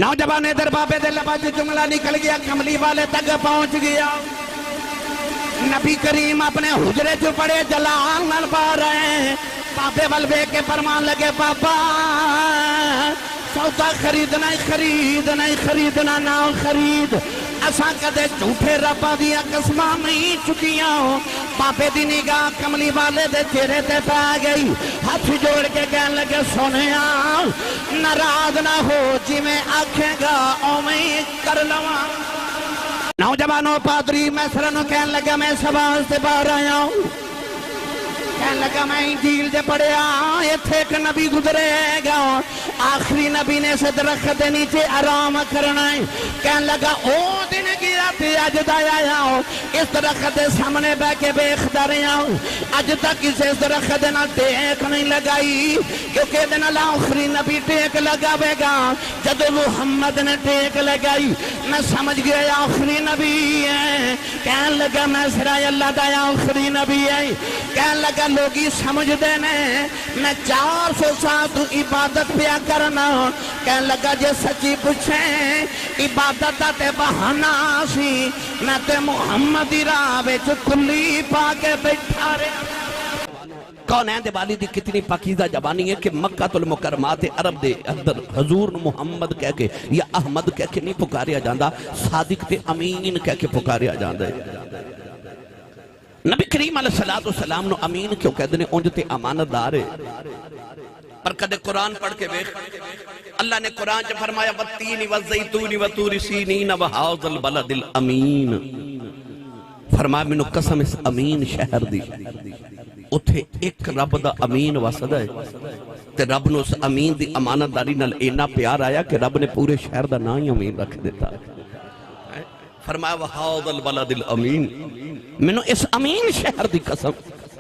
نوجوان ادھر بابے دے لبا جو جملہ نکل گیا کملی والے تک پہنچ گیا نبی کریم اپنے حجرے جو بڑے جلال نال پا رہے ہیں بابے والوے کے فرمان لگے بابا سودا خریدنا ہی خریدنا نہ خرید اساں کدے جھوٹے ربا دیا قسماں نہیں چکیاں بابے دی نگاہ کملی والے دے چہرے تے پا گئی ہاتھ جوڑ کے کہنے لگے سونیا ناراض نہ ہو جی میں آکھیں گا اویں کر لواں نوجوانوں پادری میں سرنو کہنے لگا میں سواز سے باہر آیا ہوں کہنے لگا میں انجیل دے پڑھیا یہ تھے ایک نبی گزرے گا آخری نبی نے سے درخت دے نیچے آرام کرنا ہے کہنے لگا او دن گیا تھی اج دایا آیا اس درخت دے سامنے بے کے بیخدہ رہا ہوں اج تک اسے اس درخت دے نہ ٹیک نہیں لگائی کیونکہ دن اللہ آخری نبی ٹیک لگاوے گا جب محمد نے ٹیک لگائی میں سمجھ گیا آخری نبی ہے کہنے لگا میں سرائے اللہ دایا آخری نبی ہے کہنے لگا لوگی سمجھ دینے میں 400 سال تو عبادت پیا کرنا کہنے لگا جے سچی پوچھیں عبادت تے بہانا سی میں تے محمدی راہ وچ کلی پا کے بیٹھا رہا کونین دے والی دی کتنی پاکیزہ زبانی ہے کہ مکہ المکرمات عرب دے اندر حضور محمد کہہ کے یا احمد کہہ کے نہیں پکاریا جاندہ صادق تے امین کہہ کے پکاریا جاندہ ہے نبی کریم علیہ السلام نو امین کیوں کہہ دینے انجتے امانت دار ہے پر کدے قرآن پڑھ کے بیخ اللہ نے قرآن جو فرمایا والتین والزیتون وطور سینین وہاذ البلد الامین فرمایا منو قسم اس امین شہر دی اتھے ایک رب دا امین واسدہ ہے تے رب نو اس امین دی امانت داری نال اینا پیار آیا کہ رب نے پورے شہر دا نا ہی امین رکھ دیتا فرمایا وہاذ البلد الامین منو اس امین شہر دی قسم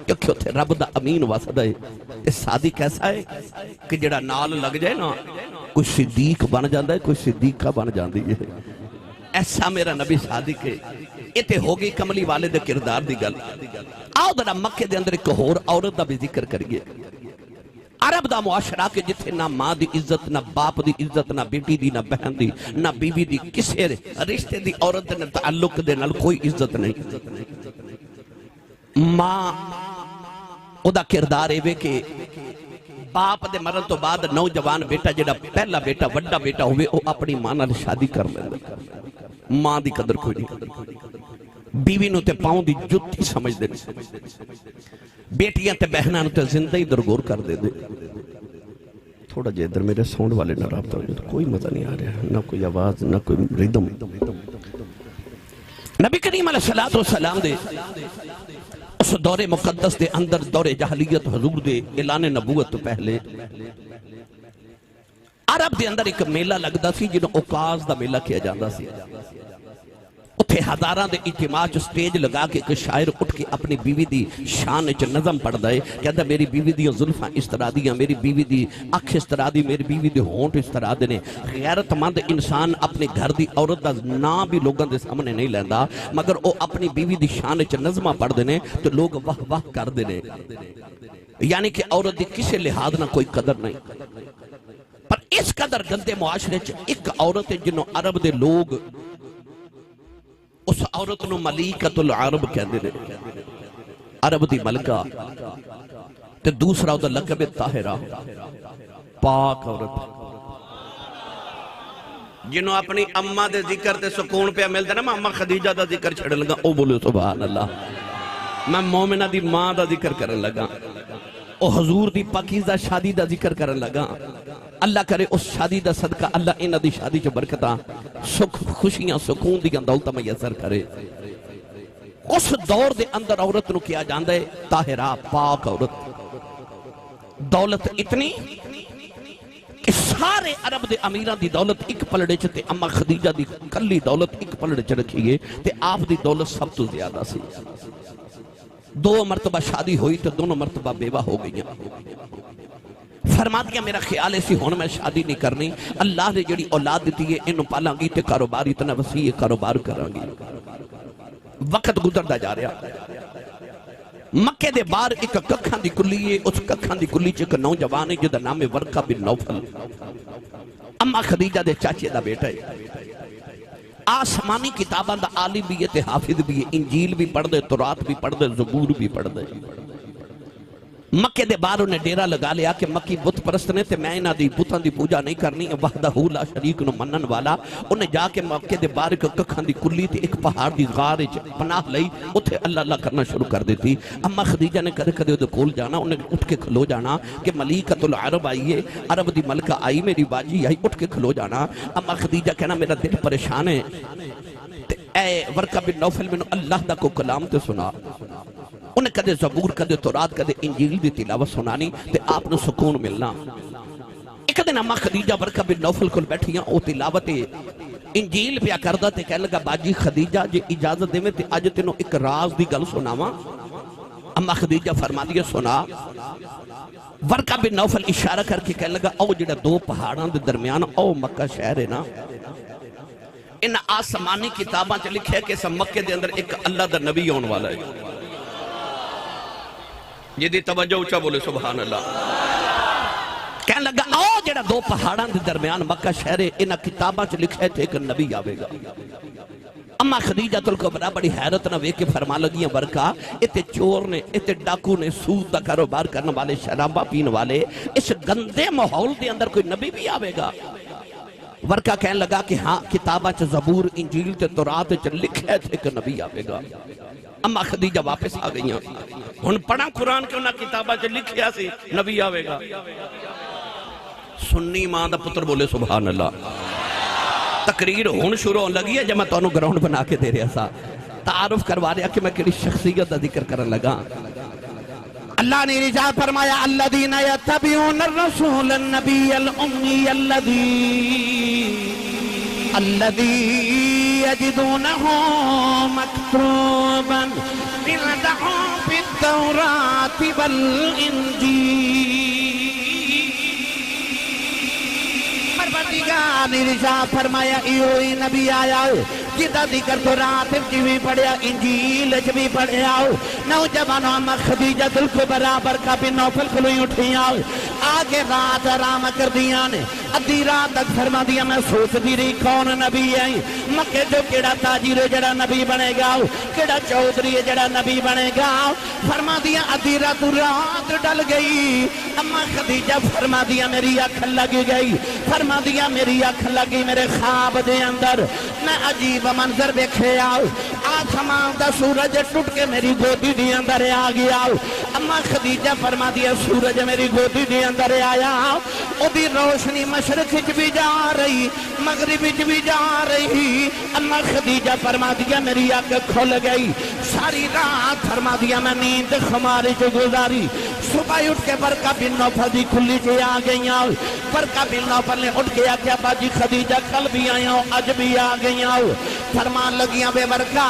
کیونکہ اتھے رب دا امین واسدہ ہے اس صادق ایسا ہے کہ جڑا نال لگ جائے نا کوئی صدیق بن جاندہ ہے کوئی صدیقہ بن جاندی ہے ایسا میرا نبی صادق ہے اتے ہو گئی کملی والے دے کردار دی گل آؤ درہ مکہ دے اندر ایک اور عورت دا بھی ذکر کریے عرب دا معاشرہ کے جتھے نہ ماں دی عزت نہ باپ دی عزت نہ بیٹی دی نہ بہن دی نہ بیوی دی کسے رشتے دی عورت دے تعلق دے نال کوئی عزت نہیں ماں او دا کردار ایوے کہ باپ دے مرن تو بعد نوجوان بیٹا جڑا پہلا بیٹا وڈا بیٹا ہوئے او اپنی ماں نال شادی کر لے ماں دی قدر کوئی نہیں بیوی نو تے پاؤں دی جتی سمجھ دے بیٹیاں تے بہناں نو تے زندہ ہی درگور کر دے تھوڑا جے ادھر میرے ساؤنڈ والے نہ رابطہ ہو جائے کوئی مزہ نہیں آ رہا نہ کوئی آواز نہ کوئی ریدم نبی کریم علیہ السلام دے اس دور مقدس دے اندر دور جہلیت حضور دے اعلان نبوت تو پہلے عرب دے اندر ایک میلہ لگدا سی جنہوں اوکاز دا میلہ کیا جاندہ سی اتھے ہزاراں دے اجتماع جو سٹیج لگا کے ایک شاعر اٹھ کے اپنی بیوی دی شان چ نظم پڑھ دے کہتا میری بیوی دی زلفاں اس طرح دیاں میری بیوی دی اکھ اس طرح دی میری بیوی دی ہونٹ اس طرح دے نے غیرت مند انسان اپنے گھر دی عورت دا نام بھی لوگاں دے سامنے نہیں لیندا مگر او اپنی بیوی دی شان چ نظماں پڑھ دے نے تو لوگ واہ واہ کر دے نے یعنی کہ عورت دی کسے لحاظ نہ کوئی قدر نہیں پر اس قدر گندے معاشرے چ ایک عورت جنہوں عرب دے لوگ اس عورت نو ملیکت العرب کہندے نے عرب دی ملکہ تے دوسرا دا لقب طاہرہ پاک عورت جنہوں اپنی اماں دے ذکر تے سکون پہ ملتا نا میں اماں خدیجہ دا ذکر چھڑن لگا او بولو سبحان اللہ میں مومنہ دی ماں دا ذکر کرن لگا او حضور دی پاکیزہ شادی دا ذکر کرن لگا اللہ کرے اس شادی دا صدقہ اللہ انہ دی شادی چو برکتاں سکھ خوشیاں سکون دی دولت میسر کرے اس دور دے اندر عورت نو کیا جاندہ ہے طاہرہ پاک عورت دولت اتنی کہ سارے عرب دے امیران دی دولت ایک پلڑے چھتے اما خدیجہ دی کلی دولت ایک پلڑے چھ رکھیے تے آپ دی دولت سب تو زیادہ سی 2 مرتبہ شادی ہوئی تو دونوں مرتبہ بیوہ ہو گئی فرما دیا میرا خیال ایسی ہونا میں شادی نہیں کرنی اللہ نے جڑی اولاد دیتی ہے انہوں پالاں گی تے کاروبار اتنا وسیع کاروبار کرانگی وقت گزردہ جا رہا مکہ دے بار ایک ککھاں دی کلی ہے اس ککھاں دی کلی چھ ایک نوجوان ہے جدہ نام ورقہ بن نوفل اما خدیجہ دے چاچے دا بیٹا ہے، آسمانی کتاباں دا عالم بھی ہے تے حافظ بھی ہے، انجیل بھی پڑھ دے، تورات بھی پڑھ دے، زبور بھی پڑھ دے۔ مکے دے باہر انہیں ڈیرا لگا لیا کہ مکی بت پرست نے تے میں انہاں دی بتاں دی پوجا نہیں کرنی، وحدہ لا شریک نو منن والا۔ انہیں جا کے مکے دے باہر ایک ککھاں دی کلی تے ایک پہاڑ دی غار وچ پناہ لئی، اتھے اللہ اللہ کرنا شروع کر دیتی۔ اما خدیجہ نے کدے کدے اودے کول جانا، انہیں اٹھ کے کھلو جانا کہ ملیکۃ العرب آئی ہے، عرب دی ملکہ آئی، میری باجی آئی، اٹھ کے کھلو جانا۔ اما خدیجہ کہنا میرا دل پریشان ہے، اے ورقہ بن نوفل میں اللہ دا کو کلام تے سنا۔ انہیں کدے زبور، کدے تورات، کدے انجیل دی تلاوت سنانی تے آپ نے سکون ملنا۔ ایک دن اما خدیجہ ورقہ بن نوفل کو بیٹھیاں، او تلاوت انجیل پیا کردہ تے کہنے لگا باجی خدیجہ جے اجازت دے میں تے اج تینوں ایک راز دی گل سناواں۔ اما خدیجہ فرما دیا سنا۔ ورقہ بن نوفل اشارہ کر کے کہنے لگا او جڑا دو پہاڑاں دے درمیان او مکہ شہر ہے نا، ان آسمانی کتاباں چ لکھے کہ اس مکے دے اندر ایک اللہ دا نبی آن والا ہے۔ یہ دی توجہ اچھا بولے سبحان اللہ۔ کہنے لگا او جڑا دو پہاڑاں دے درمیان مکہ شہر ہے، ان کتاباں چ لکھے تھے کہ نبی آوے گا۔ اما خدیجہ الکبریٰ بڑی حیرت نہ ویکھ کے فرما لگیاں ورقہ اتے چور نے، اتے ڈاکو نے، سود دا کاروبار کرنے والے، شرابہ پین والے، اس گندے ماحول دے اندر کوئی نبی بھی آوے گا؟ ورقہ کہنے لگا کہ ہاں کتاباں چ زبور، انجیل تے تورات چ لکھے تھے کہ نبی آوے گا۔ اما خدیجہ واپس آ گئیاں، ہن پڑھا قرآن کے انہاں کتاباں چ لکھیا سی نبی آوے گا۔ سنی ماں دا پتر بولے سبحان اللہ۔ تقریر ہون شروع لگی ہے جب میں تانوں گراؤنڈ بنا کے دے رہا سا، تعارف کروا رہا کہ میں کیڑی شخصیت دا ذکر کرن لگا۔ اللہ نے ارشاد فرمایا الذین یتبعون الرسول النبی الامی الذی یجدونہ مکتوبا عندہم فی التوراۃ والانجیل۔ پروردگار نے ارشاد فرمایا ایوہی نبی آیا ہے جدا ذکر تورات وچ بھی پڑھیا، انجیل وچ بھی پڑھیا۔ نوجوان اما خدیجہ الکبریٰ ورقہ بن نوفل کھلوئی اٹھیاں، آگے رات آرام کر دیاں نے، ادھی رات تک فرما دیا میں سوچ دی رہی کون نبی ہے مکے جو کیڑا تاجر ہے جڑا نبی بنے گا، کیڑا چودھری ہے جڑا نبی بنے گا۔ فرما دیا ادھی رات ڈل گئی، اما خدیجہ فرما دیا میری آنکھ لگ گئی، فرما دیا میری آنکھ لگی میرے خواب دے اندر، میں عجیب منظر دیکھے آؤ، آسمان دا سورج ٹوٹ کے میری گودی دے اندر آ گیا۔ اما خدیجہ فرما دیا سورج میری گودی دے اندر آیا، او دی روشنی مشرق وچ بھی جا رہی، مغرب وچ بھی جا رہی۔ اما خدیجہ فرما دیا میری آنکھ کھل گئی، ساری رات فرما دیا میں نیند خماری سے گزاری۔ صبح اٹھ کے ورقہ بن نوفل دی کھلی سے آ گئیاں، ورقہ بن نوفل نے اٹھ کے آکھیا باجی خدیجہ کل بھی آیا ہوں اج بھی آ گئیاں۔ فرمان لگیاں بے ورقہ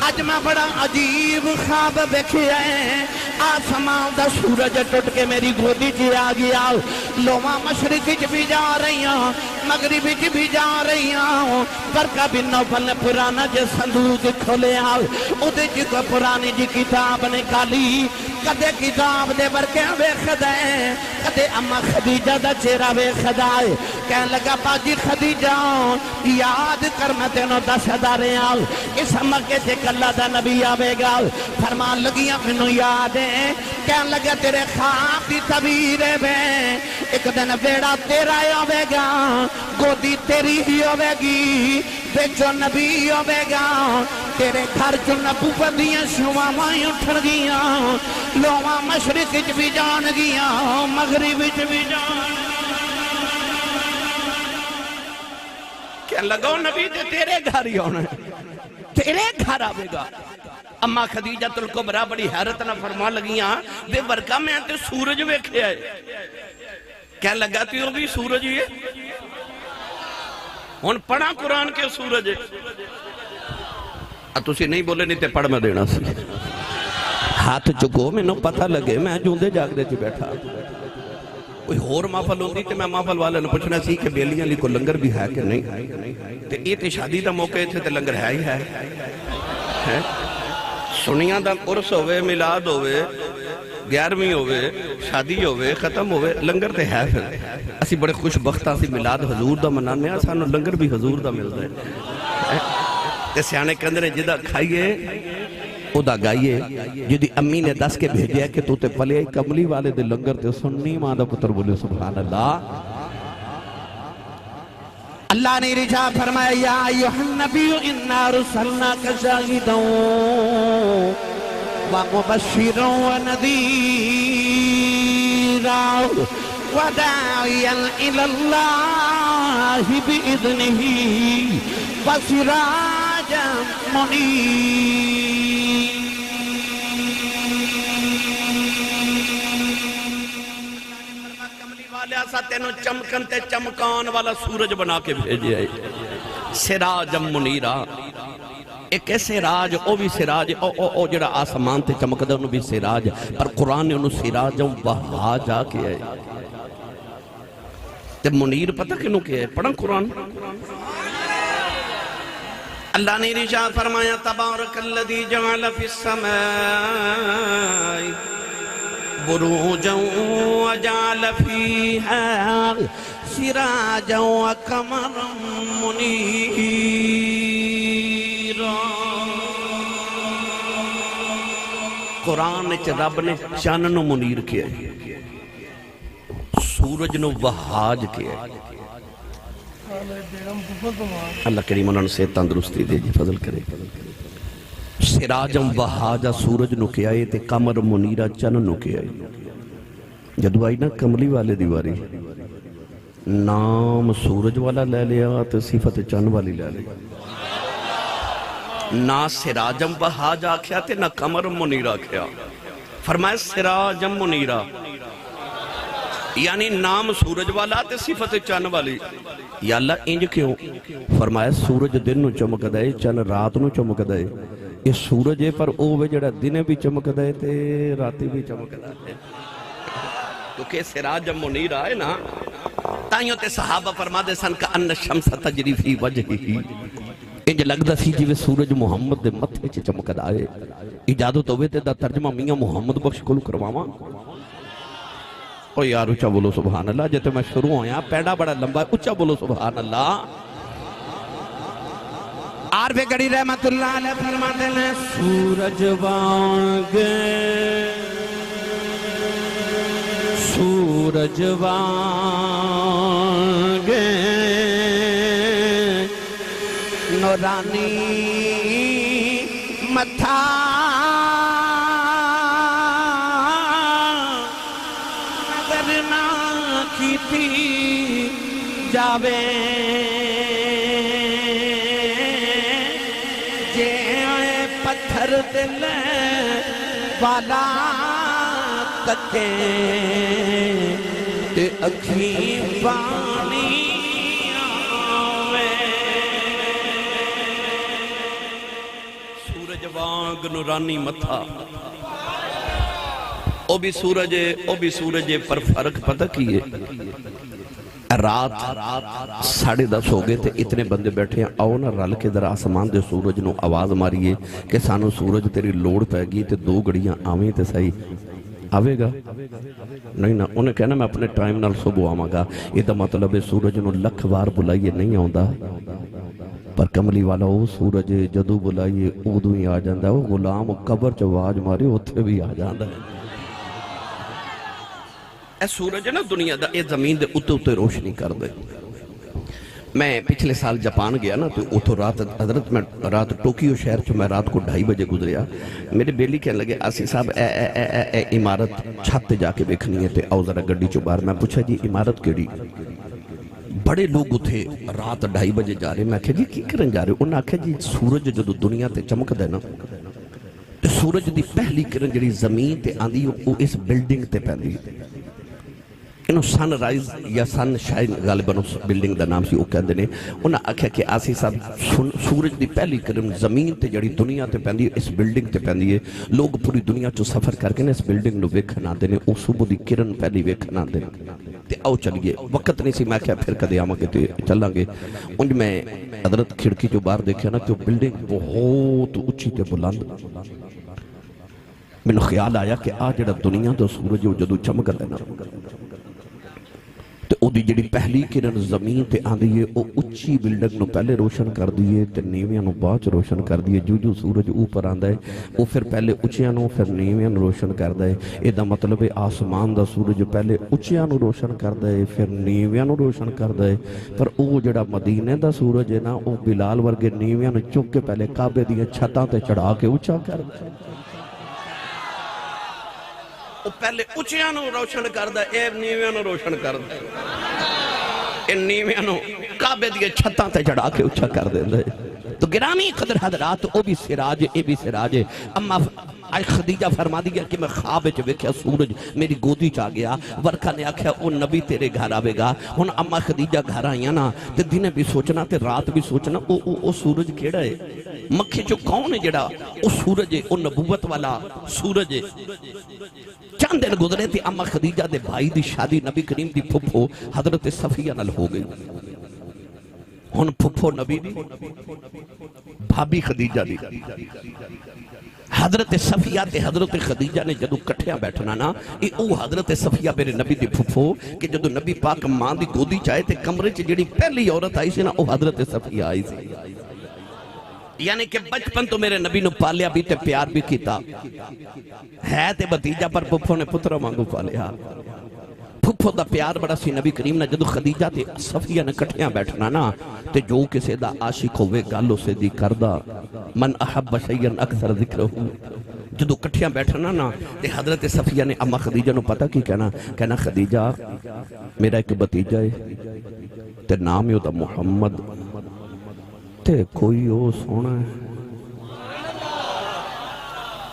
اج میں بڑا عجیب خواب دیکھیا ہے، آسمان دا سورج ٹوٹ کے میری گودی سے آ گیا، لوہاں مشرق وچ بھی جا رہی ہوں، مغرب وچ بھی جا رہی ہوں۔ ورقہ بن نوفل نے پرانا جے صندوق کھولیا، اودے جی کو پرانی جی کتاب نکالی، کدے کتاب دے ورقے ویکھدا ہے، کدے اما خدیجہ دا چہرہ ویکھدا ہے۔ کہنے لگا باجی خدیجہ یاد کر میں تینوں دسدا رہا اس مکے تے اللہ دا نبی آوے گا۔ فرمان لگیاں مینوں یاد ہے، کہنے لگا تیرے خواب دی تعبیر ہے، ایک دن بیڑا تیرا آوے گا، گودی تیری ہی ہوے گی، بچوں نبی ہوے گا، تیرے گھر چوں نبوت دیاں شواواں اٹھن گیاں، لوہاں مشرق وچ بھی جان گیاں، مغرب وچ بھی جان۔ کہنے لگا نبی تے تیرے گھر ہی ہونا ہے، تیرے گھر آوے گا۔ اما خدیجہ الکبریٰ بڑی حیرت نہ فرما لگیاں بے ورقہ میں تے سورج ویکھیا ہے۔ کہنے لگا تیوں بھی سورج ہی ہے، ہن پڑھا قرآن کے سورج ہے۔ تسی نہیں بولے نہیں تے پڑھ میں دینا سی، ہاتھ چکو میں نو پتہ لگے میں جوندے جاگ دے چی بیٹھا۔ کوئی ہور محفل ہوندی تے میں محفل والے نے پوچھنا سی کہ بیلیاں لی کو لنگر بھی ہے کہ نہیں، تے یہ تے شادی دا موقع تھے تے لنگر ہے ہی ہے، سنیاں دا قرص ہوئے، میلاد ہوئے، 11ویں ہوئے، شادی ہوئے، ختم ہوئے، لنگر تے ہے پھر۔ اسی بڑے خوش بخت اسی میلاد حضور دا منانے ہیں، سانو لنگر بھی حضور دا ملتا ہے تے سیانے کہندے نے جدا کھائیے او دا گائیے، جدی امی نے دس کے بھیجیا کہ تو تے پلے کملی والے دے لنگر تے سننی ماں دا پتر بولے سبحان اللہ۔ اللہ نے رجا فرمایا یا ایوہ النبی انا رسلناک شاہدا ومبشرا ونذیرا وداعیا الی اللہ بإذنہ وسراجا منیرا۔ ایسا تینوں چمکن تے چمکان والا سورج بنا کے بھیجے آئے، سراجم منیرہ، ایک سراج او بھی سراج او جڑا آسمان تے چمک دے انہوں بھی سراج، پر قرآن نے انہوں سراجم وہاج آ کے آئے تے منیر پتہ کنوں کے آئے، پڑھا قرآن۔ اللہ نے ارشاد فرمایا تبارک الذی جعل فی السماء بروجا وجعل فیہا سراجا وقمرا منیرا۔ قرآن نے رب نے چاند نو منیر کیا ہے، سورج نو وہاج کیا ہے۔ اللہ کریم انہوں نے صحت تندرستی دے جی، فضل کرے۔ سراجم وہاجا سورج نو کیا ہے تے قمر منیرہ چن نو کیا ہے۔ جدو آئی نا کملی والے دیواری نام سورج والا لے لیا تے صفت چن والی لے لیا، نا سراجم وہاجا کیا تے نا قمر منیرہ کیا، فرمائے سراجم منیرہ، یعنی نام سورج والا تے صفت چن والی۔ یا اللہ انج کیوں؟ فرمایا سورج دن نو چمک دائے چن رات نو چمک دائے، یہ سورج ہے پر اوہ جڑا دنے بھی چمک دائے تے راتی بھی چمک دائے، تو کہ سراج منیر آئے نا تائیوں تے صحابہ فرما دے سن کا ان شمس تجری فی وجہی، انج لگدا سی جی سورج محمد دے متھے چ چمک دائے۔ اجازت ہوئے تے دا ترجمہ میاں محمد بخش کولو کرواواں؟ او یار اچھا بولو سبحان اللہ، جتے میں شروع ہویا پیڑا بڑا لمبا ہے، اچھا بولو سبحان اللہ۔ عارف گڑی رحمت اللہ علیہ فرماتے ہیں سورج وانگے سورج وانگے نورانی متھا نظر نہ کیتی جاوے پتھر دل والا تکے تے اکھیں پانی آوے۔ سورج وانگ نورانی متھا، او بھی سورج ہے پر فرق پتہ کیے، رات 10:30 ہو گئے تھے، اتنے بندے بیٹھے ہیں، آؤ نا رل کے در آسمان دے سورج نو آواز ماریے کہ سانو سورج تیری لوڑ پہ گئی تے 2 گھڑیاں آویں تے صحیح آوے گا نہیں نا، انہیں کہنا میں اپنے ٹائم نال صبح آواں گا، یہ دا مطلب ہے سورج نو لکھ وار بلائیے نہیں آؤندا، پر کملی والا وہ سورج جدو بلائیے ادو ہی آ جاندہ ہے، وہ غلام قبر چ آواز ماری اتھے بھی آ جاندہ ہے۔ اے سورج ہے نا دنیا دا، اے زمین دے اتے روشنی کر دے۔ میں پچھلے سال جاپان گیا نا تو اتھو حضرت میں رات ٹوکیو شہر چو میں رات کو 2:30 بجے گزریا، میرے بیلی کہنے لگے آسی صاحب اے عمارت چھت جا کے بیکھنی ہے تے آؤ ذرا گڈی چو باہر، میں پوچھا جی عمارت کیڑی؟ بڑے لوگ تھے رات 2:30 بجے جا رہے، میں کہا جی کی کرن جا رہے؟ انہاں کہا جی سورج جدو دنیا تے چمک دے نا تے سورج دی پہلی کرن جڑی زمین تے آندی وہ اس بلڈنگ تے پہندی، انہوں سن رائز یا سن شائن غالباً اس بلڈنگ دا نام سی وہ کہندے نے، انہاں آکھیا کہ آسی صاحب سورج دی پہلی کرن زمین تے جڑی دنیا تے پہندی ہے اس بلڈنگ تے پہندی ہے، لوگ پوری دنیا چو سفر کر کے اس بلڈنگ نو ویکھن آندے نے، او صبح دی کرن پہلی ویکھن آندے نے، تے آؤ چلیے وقت نہیں سی، میں کہا پھر کدے آواں گے تے چلاں گے۔ انج میں حضرت کھڑکی جو باہر دیکھیا نا کہ وہ بلڈنگ بہت اونچی تے بلند، میں نے خیال آیا کہ آج جڑا دنیا دا سورج جدو چمک دینا تے او دی جڑی پہلی کرن زمین تے آندی ہے او اچھی بلڈنگ نو پہلے روشن کر دیئے تے نیویاں نو بعد روشن کر دیئے. جو جو سورج اوپر آندا ہے او پھر پہلے اچھیاں نو پھر نیویاں نو روشن کردا ہے. اے دا مطلب ہے آسمان دا سورج پہلے اچھیاں نو روشن کردا ہے پھر نیویاں نو روشن کردا ہے. پر او جڑا مدینے دا سورج ہے نا او بلال ورگے نیویاں نو چک کے پہلے کعبے دیاں چھتاں تے چڑھا کے اچھا کردا ہے. او پہلے اچھیاں نو روشن کردا ہے اے نیویاں نو روشن کردا ہے. اے نیویاں نو کعبے دیاں چھتاں تے چڑھا کے اچھا کر دیندا ہے. تو گرامی قدر حضرات او بھی سراج اے بھی سراج ہے. اما آج خدیجہ فرما دیا کہ میں خواب وچ ویکھیا سورج میری گودی چ آ گیا. ورکا نے آکھیا او نبی تیرے گھر آوے گا. ہن اما خدیجہ گھر آئیاں نا تے دن بھی سوچنا تے رات بھی سوچنا او سورج کیڑا ہے مکھے چو کون ہے جڑا او سورج ہے او نبوت والا سورج ہے. چند دن گزرے تھے اما خدیجہ دے بھائی دی شادی نبی کریم دی پھپھو حضرت صفیہ نال ہو گئی. ہن پھپھو نبی دی بھابی خدیجہ دی حضرت صفیہ تے حضرت خدیجہ نے جدو کٹھیاں بیٹھنا نا او حضرت صفیہ میرے نبی دی پھپھو کہ جدو نبی پاک ماں دی گودی چاہے تے کمرے چ جڑی پہلی عورت آئی سی نا او حضرت صفیہ آئی سی. یعنی کہ بچپن تو میرے نبی نو پالیا بھی تے پیار بھی کیتا ہے تے بھتیجا پر پھپھو نے پترا مانگو پالیا. پھپھو دا پیار بڑا سی نبی کریم نے جدو خدیجہ تے صفیہ نے کٹھیاں بیٹھنا نا تے جو کسے دا عاشق ہوئے گالو سے دی کردہ من احب شیئن اکثر ذکر ہوں. جدو کٹھیاں بیٹھنا نا تے حضرت صفیہ نے اما خدیجہ نو پتا کی کہنا خدیجہ میرا ایک بھتیجہ ہے تے نام ہے دا محمد تے کوئی او سونا ہے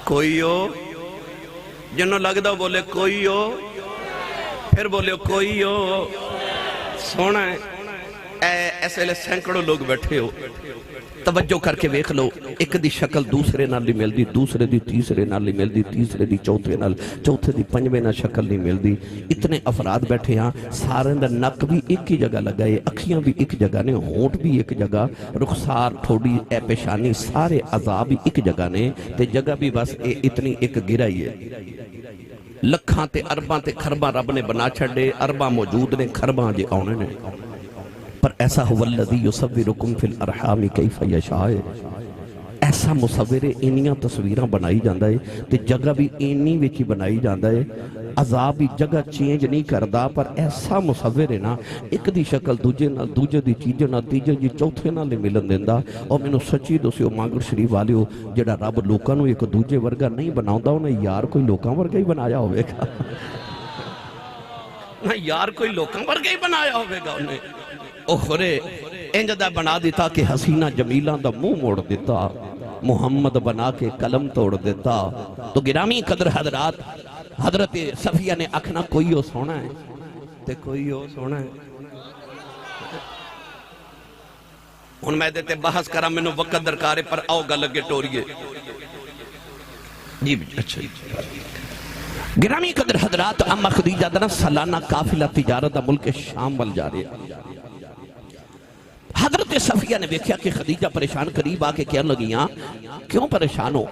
کوئی او جنہوں لگدا بولے کوئی او پھر بولے کوئی او سونا ہے. ایسے لئے سینکڑوں لوگ بیٹھے ہو توجہ کر کے ویکھ لو ایک دی شکل دوسرے نال نہیں ملدی دوسرے دی تیسرے نال نہیں ملدی تیسرے دی چوتھے نال چوتھے دی پنجویں نال شکل نہیں ملدی. اتنے افراد بیٹھے ہاں سارے دا نک بھی ایک ہی جگہ لگائے اکھیاں بھی ایک جگہ نے ہونٹ بھی ایک جگہ رخسار ٹھوڑی اے پیشانی سارے اعضاء بھی ایک جگہ نے تے جگہ بھی بس اتنی ایک گرائی ہے. لکھاں تے ارباں تے خرباں رب نے بنا چھڑے ارباں موجود نے خرباں جے آنے نے پر ایسا ہوا الذی یصورکم فی الارحام کیف یشاء. ایسا مصورے انیاں تصویراں بنائی جاندہ ہے تے جگہ بھی انہی وچ بنائی جاندہ ہے. عذاب بھی جگہ چینج نہیں کردہ پر ایسا مصور ہے نا ایک دی شکل دوجے دی چیزیں نہ تیجے جی چوتھے نہ لے ملن دیندہ. اور میں نے سچی دو سیو مانگر شریف والے ہو جڑا رب لوکاں نو ایک دوجے ورگا نہیں بناؤں انہیں یار کوئی لوکاں ورگا ہی بنایا ہوئے گا نہ یار کوئی لوکاں ورگا ہی بنایا ہوئے گا انہیں اخرے انجدہ بنا دیتا کہ حسینہ جمیلہ دا منہ موڑ دیتا محمد بنا کے قلم توڑ دیتا. تو گرامی قدر حضرات حضرت صفیہ نے اکھنا کوئی ہو سونا ہے تے کوئی ہو سونا ہے. ان میں دیتے بحث کرا میں نے وقت درکارے پر آؤ گا لگے ٹوریے جی اچھا گرامی قدر حضرات اما خدیجہ دنا سالانہ قافلہ تجارت ملک شام وال جا رہے ہیں. حضرت صفیہ نے دیکھا کہ خدیجہ پریشان قریب آ کے کہنے لگیاں کیوں پریشان ہو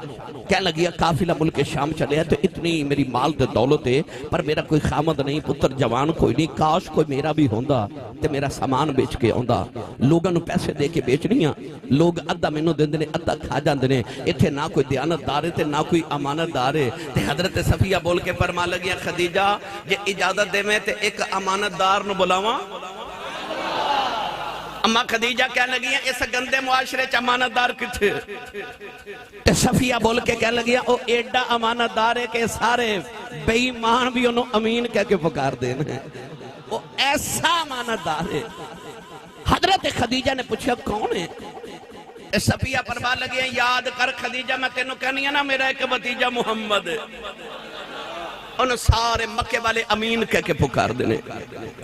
کہنے لگیا قافلہ ملک شام چلے ہیں تو اتنی میری مال دے دولت ہے پر میرا کوئی خامد نہیں پتر جوان کوئی نہیں کاش کوئی میرا بھی ہوندہ تے میرا سامان بیچ کے ہوندہ. لوگاں نو پیسے دے کے بیچنیاں لوگ ادھا میں نو دیندنے ادھا کھا جاندنے اتھے نہ کوئی دیانت دار ہے تے نہ کوئی امانت دار ہے. تے حضرت صفیہ بول کے فرما لگیا خدیجہ جے اجازت دے میں تے ایک امانت دار نو بلاواں. اما خدیجہ کہنے لگی ہیں اس گندے معاشرے چ امانت دار کتھے تے صفیہ بول کے کہنے لگی او ایڈا امانت دار ہے کہ سارے بے ایمان بھی انہوں امین کہہ کے پکار دینا وہ ایسا امانت دار ہے. حضرت خدیجہ نے پوچھا کون ہے صفیہ فرما لگی ہیں یاد کر خدیجہ میں تینوں کہنی ہے نا میرا ایک بھتیجا محمد ہے. انہوں سارے مکے والے امین کہہ کے پکار دینے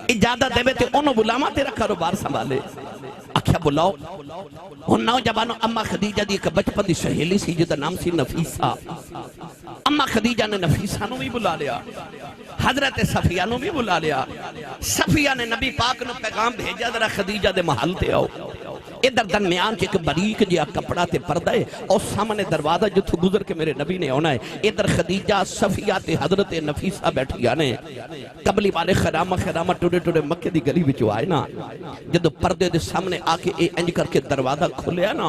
اجازت دے تے انہوں بلاما تیرا کاروبار سنبھالے. اکھیا بلاؤ ان نوجوانوں اما خدیجہ دی ایک بچپن دی سہیلی سی جدا نام سی نفیسہ. اما خدیجہ نے نفیسہ نو بھی بلا لیا حضرت صفیہ نو بھی بلا لیا. صفیہ نے نبی پاک نو پیغام بھیجا ذرا خدیجہ دے محل تے آؤ ادھر درمیان ایک باریک جہا کپڑا تے پردہ ہے اور سامنے دروازہ جتھوں گزر کے میرے نبی نے ہونا ہے. ادھر خدیجہ صفیہ تے حضرت نفیسہ بیٹھی آنے قبلی والے خرامہ ٹوڑے ٹوڑے مکے دی گلی بچو آئے نا. جدو پردے دے سامنے آ کے انج کر کے دروازہ کھولیا نا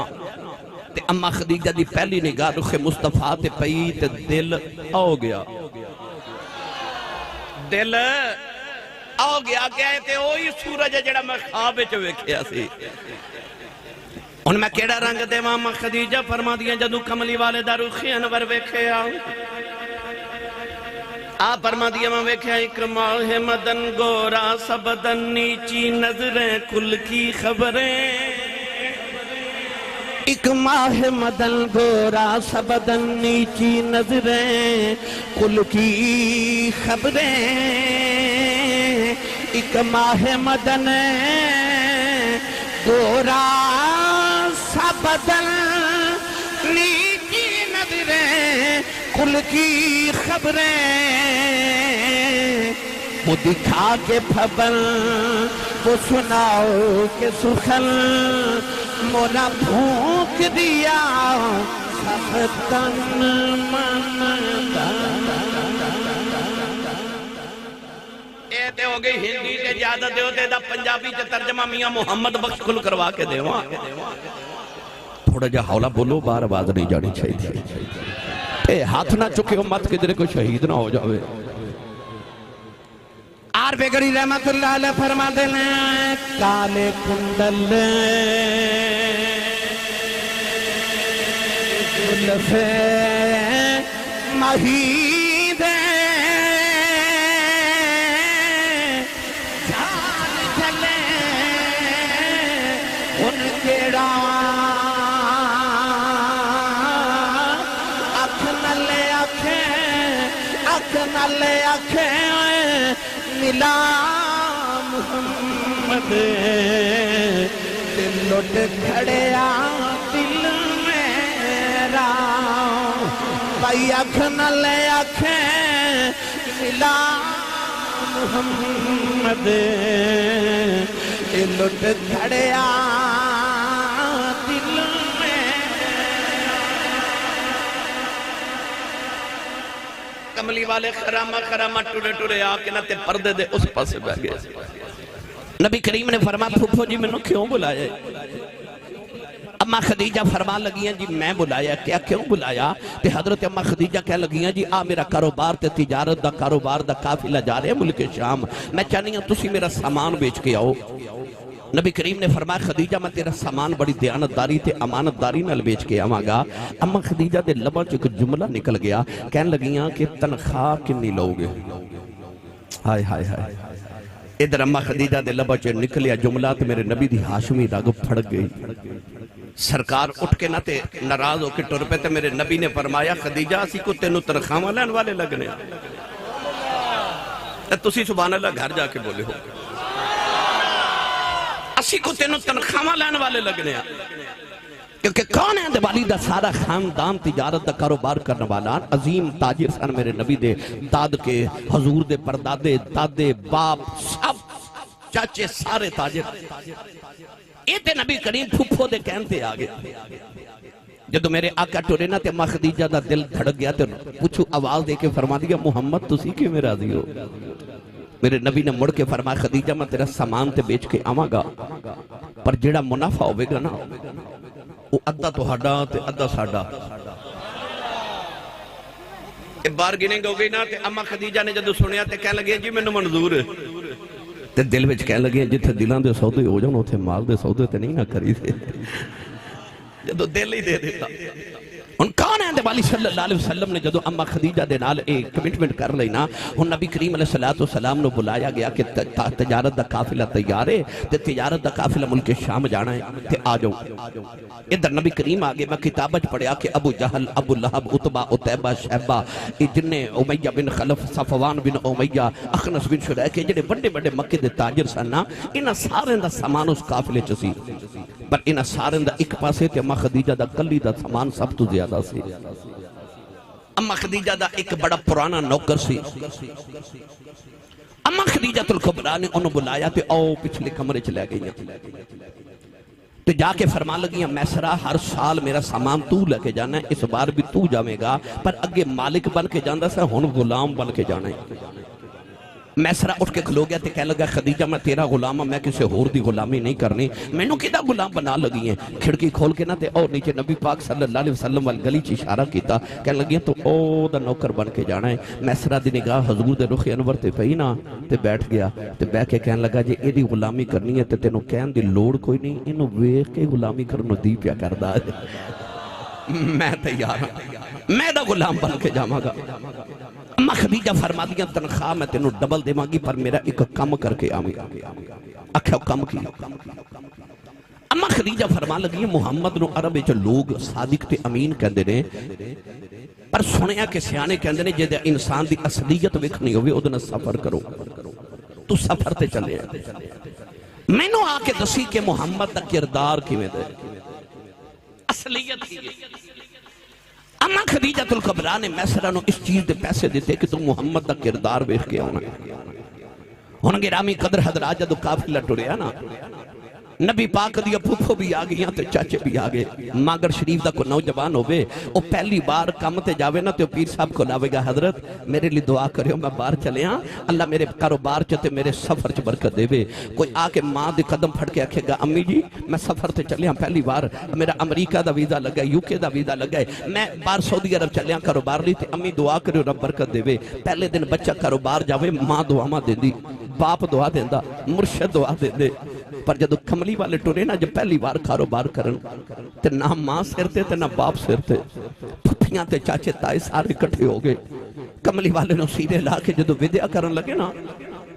تے اما خدیجہ دی پہلی نگاہ رخ مصطفیٰ تے پئی تے دل آو گیا. دل آو گیا گئے تے اوہی سورج جڑا میں خواب وچ ویکھیا سی. ان میں کیڑا رنگ دے ماما خدیجہ فرما دیا جدو کملی والے دا رخ انور ویکھیا. آپ فرما دیا میں ویکھیا ایک ماہ مدن گورا سبدن نیچی نظریں کل کی خبریں. ایک ماہ مدن گورا سبدن نیچی نظریں کل کی خبریں. ایک ماہ مدن گورا سبدن نیچی نظریں کل کی خبریں. وہ دکھا کے پھبل وہ سناؤ کہ سخن مولا بھونک دیا سبدن من اے تے ہو گئی ہندی تے زیادہ دے ہوتے دا پنجابی تے ترجمہ میاں محمد بخش کل کروا کے دے وہاں. تھوڑا جا حولا بولو بار آواز نہیں جانی چاہیے. اے ہاتھ نہ چکے ہو مت کدھر کوئی شہید نہ ہو جاوے. آر بیگڑی رحمت اللہ علیہ فرما دینے کالے کندل زلفے مہید جان چلے ان کیڑا اکھ نلے اکھیں ملا محمد دل لٹ کھڑیا دل میرا بھائی اکھ نلے اکھیں ملا محمد دل لٹ کھڑیا دل کملی والے خرامہ ٹوڑے ٹوڑے آکے نہ تے پردے دے اس پاسے بہ گئے. نبی کریم نے فرمایا پھوپھو جی میں نے کیوں بلایا ہے؟ اما خدیجہ فرما لگیاں جی میں بلایا کیا کیوں بلایا؟ تے حضرت اما خدیجہ کہہ لگیاں جی میرا کاروبار تے تجارت دا کاروبار دا قافلہ جا رہے ہیں ملک شام. میں چاہنی ہوں تسی میرا سامان بیچ کے آؤ. نبی کریم نے فرمایا خدیجہ میں تیرا سامان بڑی دیانتداری تے امانتداری نال بیچ کے آواں گا. اما خدیجہ دے لباں چ ایک جملہ نکل گیا کہن لگیاں کہ تنخواہ کنی لو گے. ہائے ہائے ہائے. ادھر اما خدیجہ دے لباں چ نکلیا جملہ تے میرے نبی دی ہاشمی رگ پھڑ گئی. سرکار اٹھ کے نہ تے ناراض ہو کے ٹر پہ تے میرے نبی نے فرمایا خدیجہ اسی کو تینوں تنخواہ لین والے لگنے. تسی سبحان اللہ گھر جا کے بولے ہو اسی کو تینوں تنخواہ لین والے لگنے ہیں. کیونکہ کون ہے دیوالی دا سارا خاندان تجارت دا کاروبار کرنے والا عظیم تاجر سن میرے نبی دے داد کے حضور دے پردادے دادے باپ سب چاچے سارے تاجر. یہ تے نبی کریم پھوپھو دے کہنتے آگے. جدو میرے آقا ٹورے نا تے اما خدیجہ دا دل دھڑک گیا تے پوچھو آواز دے کے فرما دیا محمد تسی کیوں میں راضی ہو؟ میرے نبی نے مڑ کے فرمایا خدیجہ میں تیرا سامان تے بیچ کے آواں گا پر جڑا منافع ہوئے گا نا وہ ادھا تو ہڈا تے ادھا ساڈا. بارگیننگ ہو گئی نا تے اما خدیجہ نے جدو سنیا تے کہہ لگے جی میں نے منظور ہے. تے دل وچ کہہ لگے جتھے دلان دے سودے ہو جاؤں اتھے مال دے سودے تے نہیں نہ کری دے. جدو دل ہی دے دیتا. ان کون ہیں دیوالی صلی اللہ علیہ وسلم نے جدو اما خدیجہ دے نال ایک کمٹمنٹ کر لینا ان نبی کریم علیہ السلام نے بلایا گیا کہ تجارت دا قافلہ تیار ہے تے تجارت دا قافلہ ملک شام جانا ہے تے آ جاؤ. ادھر نبی کریم آگے میں کتابت پڑھیا کہ ابو جہل ابو لہب عتبہ عتیبہ شیبہ جن امیہ بن خلف صفوان بن امیہ اخنس بن شریح کے جڑے بڑے بڑے مکے دے تاجر سننا انہاں سارے دا سامان اس قافلے چ سی پر انہاں سارے دا ایک پاسے تے اما خدیجہ دا کلی دا سامان سب تو زیادہ سی. اما خدیجہ دا ایک بڑا پرانا نوکر سی. اما خدیجہ الکبریٰ نے انہوں بلایا تے او پچھلے کمرے چلے گئی. تو جا کے فرما لگیاں میسرہ ہر سال میرا سامان تو لے کے جانا ہے، اس بار بھی تو جاوے گا، پر اگے مالک بن کے جاندہ سا ہن غلام بن کے جانا ہے۔ میسرہ اٹھ کے کھلو گیا تے کہہ لگا خدیجہ میں تیرا غلام ہوں، میں کسے ہور دی غلامی نہیں کرنی، میں نو کدہ غلام بنا لگی ہیں۔ کھڑکی کھول کے نہ تے اور نیچے نبی پاک صلی اللہ علیہ وسلم والگلی چی اشارہ کیتا، کہہ لگی ہیں تو او دا نوکر بن کے جانا ہے۔ میسرہ دی نگاہ حضور دے رخ انور تے پئی نا تے بیٹھ گیا، تے بیٹھ کے کہنے لگا جے ایدی غلامی کرنی ہے تے تینو کہن دی لوڑ کوئی نہیں، انو ویخ کے غلامی کرنو دی پیا کردہ ہے۔ میں تیار ہوں، میں دا غلام بن کے جاماں گا۔ اماں خدیجہ فرما دیا تنخواہ میں تینوں ڈبل دے مانگی پر میرا ایک کم کر کے آمی اکھے کم کی۔ اماں خدیجہ فرما لگی محمد نو عرب جو لوگ صادق تے امین کہندے نے، پر سنیا کہ سیانے کہندے نے جے انسان دی اصلیت وکھنی ہوئے ادھنا سفر کرو، تو سفر تے چلے میں نو آ کے دسی کہ محمد دا کردار کیویں دے اصلیت کی ہے۔ اماں خدیجہ الکبریٰ نے میسرہ نو اس چیز دے پیسے دیتے کہ تم محمد دا کردار بیٹھ کے ہونا ہے۔ ہن گرامی قدر حضرات جدو قافلہ ٹریا نا، نبی پاک دیا پھوپھو بھی آگئی ہیں تے چاچے بھی آگئے، ماگر شریف دا کو نوجوان ہوئے او پہلی بار کام تے جاوے نا تے پیر صاحب کو لاوے گا حضرت میرے لیے دعا کریو میں باہر چلے ہاں، اللہ میرے کاروبار چتے میرے سفر چ برکت دے وے۔ کوئی آ کے ماں دے قدم پھڑ کے آکھے گا امی جی میں سفر تے چلے ہاں پہلی بار، میرا امریکہ دا ویزا لگا ہے، یوکے دا ویزا لگا ہے، میں باہر سعودی عرب چلے ہاں کاروبار لی تے امی دعا کریو رب برکت دے وے۔ پہلے دن بچہ کاروبار جاوے ماں دعا ماں دے دی، باپ دعا دیندہ، مرشد دعا دے دے، پر جدو کملی والے ٹورے نا جب پہلی بار کاروبار کرن تے نہ ماں سرتے تے نہ باپ سرتے، پھپیاں تے چاچے تائے سارے کٹھے ہو گئے۔ کملی والے نو سیدھے لا کے جدو ودیا کرن لگے نا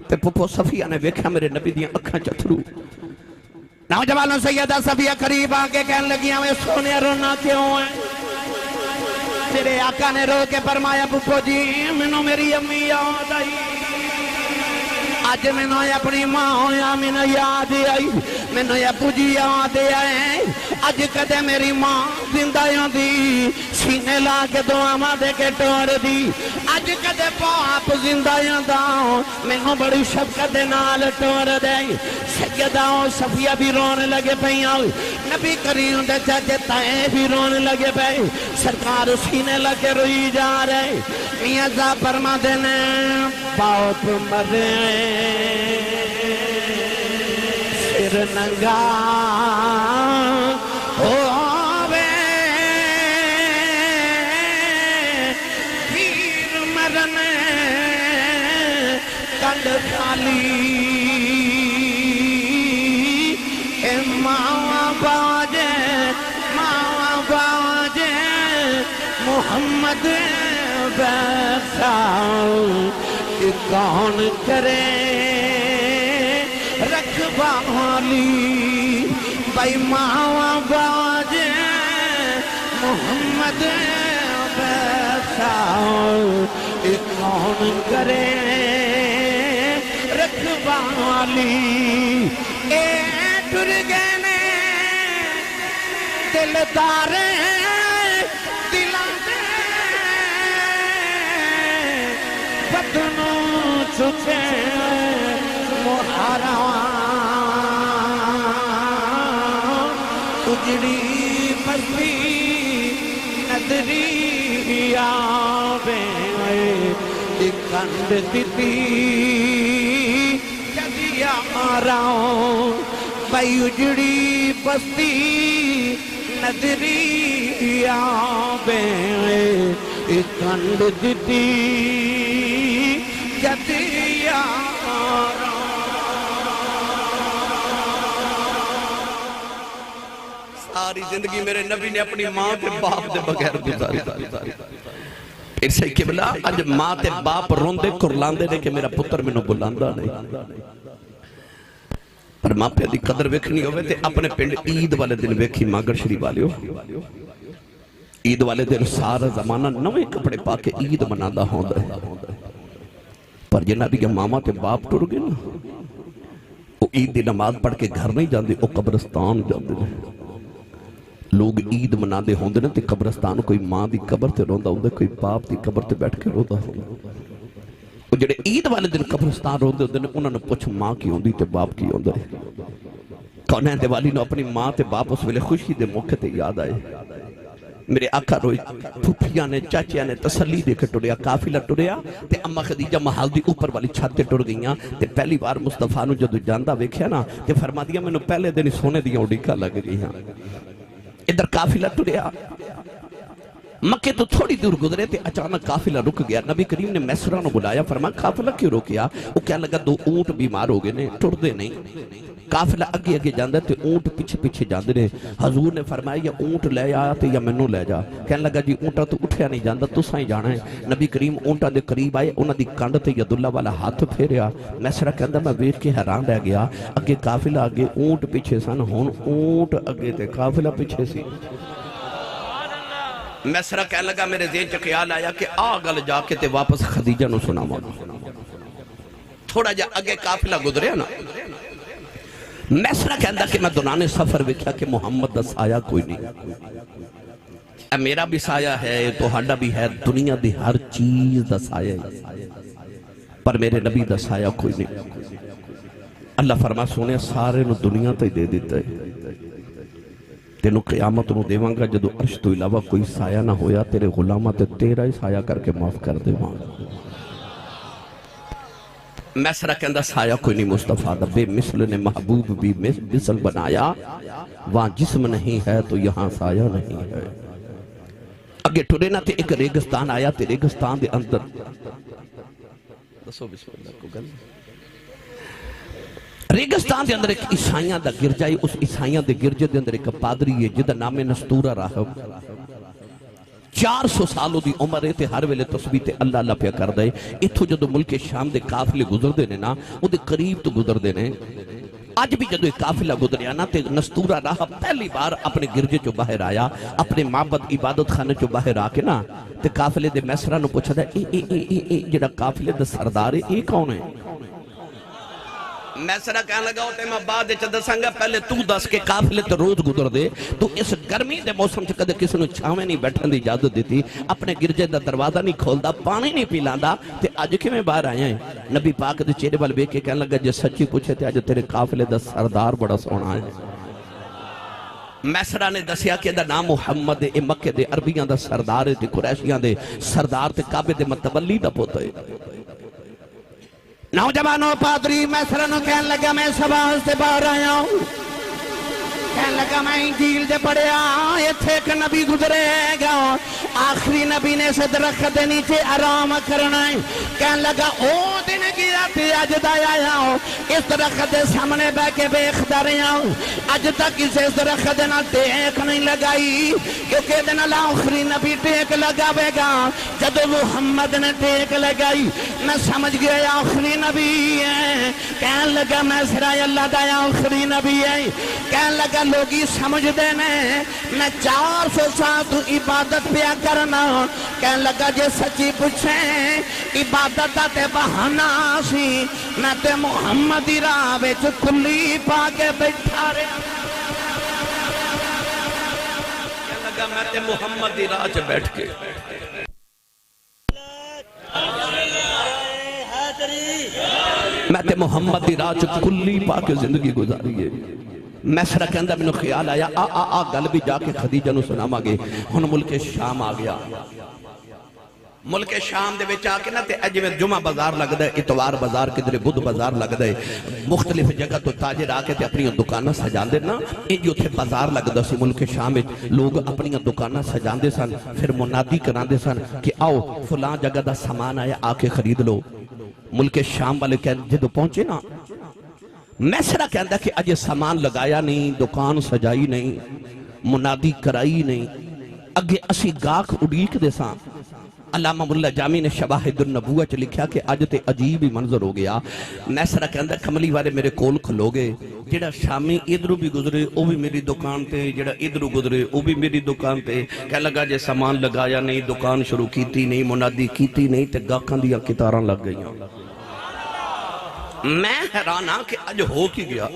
تے پھپو صفیہ نے ویکھا میرے نبی دیاں اکھاں چتھرو۔ نوجوانوں سیدہ صفیہ قریب آکے کہنے لگیاں میں سونے رونا کیوں ہے؟ تیرے آقا نے رو کے فرمایا پھپو جی منو میری امی یاد آئی، آج میں نے اپنی ماں ہویا میں نے یاد آئی، میں نے ابو جی یاد آئے، آج کدے میری ماں زندہ دی سینے لا کے دعا ماں دے کے ٹور دی، آج کدے باپ زندہ دا میں نے بڑی شفقت نال ٹور دے۔ سیدہ صفیہ بھی رونے لگے پہیاں، نبی کریم دے چاچے تائیں بھی رونے لگے پہ، سرکار سینے لگے روئی جا رہے۔ میاں زا فرما دینے باپ مرے سر ننگا ہووے، پیر مرنے کل خالی، اے ماں باجے محمد ویسا کون کرے رکھوالی، بھائی ماں باجے محمد ویسا کون کرے رکھوالی۔ اے ٹر گئے نے دلدارے بدنوں چھتے محاراں اجڑی بستی ندری آوے، کنڈ دیتی جدی آراں، بھائی اجڑی بستی ندری آوے، کنڈ دیتی جدی آراں۔ ساری زندگی میرے نبی نے اپنی ماں کے باپ دے بغیر گزاری۔ پھر سے قبلہ اج ماں تے باپ روندے کرلاندے نے کہ میرا پتر میں نو بلاندہ نہیں، پر ماں پہ دی قدر ویکھنی ہوئے تے اپنے پنڈ عید والے دن ویکھی ماگر شریف والے ہو۔ عید والے دن سارا زمانہ نوے کپڑے پا کے عید مناندہ ہوندہ ہے، پر جنہ دی ماما تے باپ ٹر گئے نا وہ عید دی نماز پڑھ کے گھر نہیں جاندے، وہ قبرستان جاندے نے۔ لوگ عید مناندے ہوندے نا تے قبرستان کوئی ماں دی قبر تے روندہ ہوندے، کوئی باپ دی قبر تے بیٹھ کے روندہ ہوندے۔ وہ جڑے عید والے دن قبرستان روندے ہوندے نے انہوں نے پوچھ ماں کی ہوندی تے باپ کی ہوندے۔ کونین دے والی نو اپنی ماں تے باپ اس ویلے خوشی دے موقع تے یاد آئے میرے آقا روئی پھوپھیاں نے چاچیاں نے تسلی دے کے ٹریا کافلہ ٹریا تے اماں خدیجہ محل دی اوپر والی چھت تے ٹر گئیاں تے پہلی بار مصطفیٰ نو جدو جاندہ ویکھیا نا تے فرما دیا میں نو پہلے دن سونے دیا اڈیکا لگ گئیاں ادھر کافلہ ٹریا مکے تو تھوڑی دور گزرے تے اچانک قافلہ رک گیا نبی کریم نے میسرہ نو بلایا فرمایا قافلہ کیوں روکیا وہ کیا لگا دو اونٹ بیمار ہو گئے نے ٹر دے نہیں قافلہ اگے اگے جاندے تے اونٹ پیچھے پیچھے جاندے نے حضور نے فرمایا یا اونٹ لے آیا تے یا منو لے جا کہنے لگا جی اونٹا تو اٹھیا نہیں جاندہ تو سائیں جانا ہے نبی کریم اونٹا دے قریب آئے انہاں دی کانڈ تے یداللہ والا ہاتھ پھیریا میسرہ کہندہ میں ویکھ کے حیران رہ گیا اگے قافلہ اگے اونٹ پیچھے سن ہون اونٹ اگے تے قافلہ پیچھے سی میسرہ کہنے لگا میرے ذہن چ خیال آیا کہ آگل جا کے تے واپس خدیجہ نو سناواں تھوڑا جا اگے قافلہ گزریا نا میسرہ کہندہ کہ میں دوران سفر ویکھیا کہ محمد دا سایہ کوئی نہیں اے میرا بھی سایہ ہے تو ہڈا بھی ہے دنیا دی ہر چیز دا سایہ ہے پر میرے نبی دا سایہ کوئی نہیں اللہ فرما سونے سارے نو دنیا تے دے دیتا ہے تینو قیامت نو دیواں گا جدو عرش تو علاوہ کوئی سایہ نہ ہویا تیرے غلامہ تے تیرا ہی سایہ کر کے معاف کر دیواں میسرہ کہندہ سایہ کوئی نہیں مصطفیٰ دا بے مثل نے محبوب بھی مثل بنایا وہاں جسم نہیں ہے تو یہاں سایہ نہیں ہے اگے ٹرے نہ تے ایک ریگستان آیا تے ریگستان دے اندر دسو بسم اللہ کو گل ریگستان دے اندر ایک عیسائیاں دا گرجائی اس عیسائیاں دے گرجے دے اندر ایک پادری ہے جدہ نام نستورہ راہب 400 سالوں دی عمر ہے تے ہر ویلے تسبیح تے اللہ اللہ پیا کر دے اتھو جدو ملک شام دے قافلے گزر دے نے نا وہ دے قریب تو گزر دے نے آج بھی جدو ایک قافلہ گزریا نا تے نستورہ راہب پہلی بار اپنے گرجے چو باہر آیا اپنے معبد عبادت خانے چو باہر آکے نا تے قافلے دے میسرہ نو پوچھا دے جڑا قافلے دے سردار ہے کون ہے میسرہ کہنے لگا ہوتے میں بعد چدہ سنگا پہلے تو دس کے قافلے تے روز گزر دے تو اس گرمی دے موسم چکہ دے کسی نے چھاویں نہیں بیٹھن دی اجازت دیتی اپنے گرجے دا دروازہ نہیں کھولدا پانی نہیں پی لاندا تے آج کے میں باہر آیا ہیں نبی پاک دے چہرے وال ویکھ کے کہنے لگا جے سچی پوچھے تے آج تیرے قافلے دا سردار بڑا سونا ہے میسرہ نے دسیا کہ دا نام محمد اے مکہ دے عربیاں دا سردار تے قریشیاں دے سردار تے کعبے دے متولی دا پوتا ہے نوجوانوں پادری میسرہ نو کہنے لگا میں سواز سے باہر آیا ہوں کہنے لگا میں انجیل دے پڑھیا یہ تھے ایک نبی گزرے گا آخری نبی نے سے درخت دے نیچے آرام کرنا ہے کہنے لگا او دن گیا تھی آج دائی آیا ہوں اس درخت دے سامنے بے کے بیخدہ رہا ہوں آج تک اسے اس درخت دے نہ ٹیک نہیں لگائی کیونکہ دن اللہ آخری نبی ٹیک لگاوے گا جدو محمد نے ٹیک لگائی میں سمجھ گیا آخری نبی ہے کہنے لگا میں سرائی اللہ دایا آخری نبی ہے کہنے لگا لوگی سمجھ دینے میں 400 سال تو عبادت پیا کرنا کہنے لگا جے سچی پوچھیں عبادت تے بہانا سی میں تے محمدی راہ وچ کلی پا کے بیٹھا رہا کہنے لگا میں تے محمدی راہ چ بیٹھ کے میں تے محمدی راہ چ کلی پا کے زندگی گزاری ہے میسرہ کہندہ میں نے خیال آیا گل بھی جا کے خدیجہ نو سناما گے ہن ملک شام آ گیا ملک شام دے وچ آ کے نا تے اج میں جمعہ بازار لگ دے اتوار بازار کدھر بدھ بازار لگ دے مختلف جگہ تو تاجر آ کے تے اپنی دکاناں سجاندے نا انج اوتھے بازار لگدا سی ملک شام وچ لوگ اپنی دکاناں سجاندے سن پھر منادی کراندے سن کہ آؤ فلاں جگہ دا سامان آیا آ کے خرید لو ملک شام والے جدو پہنچے نا میسرہ کہندہ کہ اجے سامان لگایا نہیں دکان سجائی نہیں منادی کرائی نہیں اگے اسی گاک اڑیک دے ساں علامہ ملا جامی نے شواہد النبوہ چ لکھیا کہ اج تے عجیب ہی منظر ہو گیا میسرہ کہندہ کملی والے میرے کول کھلو گے جڑا شامی ادھرو بھی گزرے او بھی میری دکان تے جڑا ادھرو گزرے او بھی میری دکان تے کہہ لگا جے سامان لگایا نہیں دکان شروع کیتی نہیں منادی کیتی نہیں تے گاکاں دیاں کتاراں لگ گئیاں میں حیران ہاں کہ اج ہو کی گیا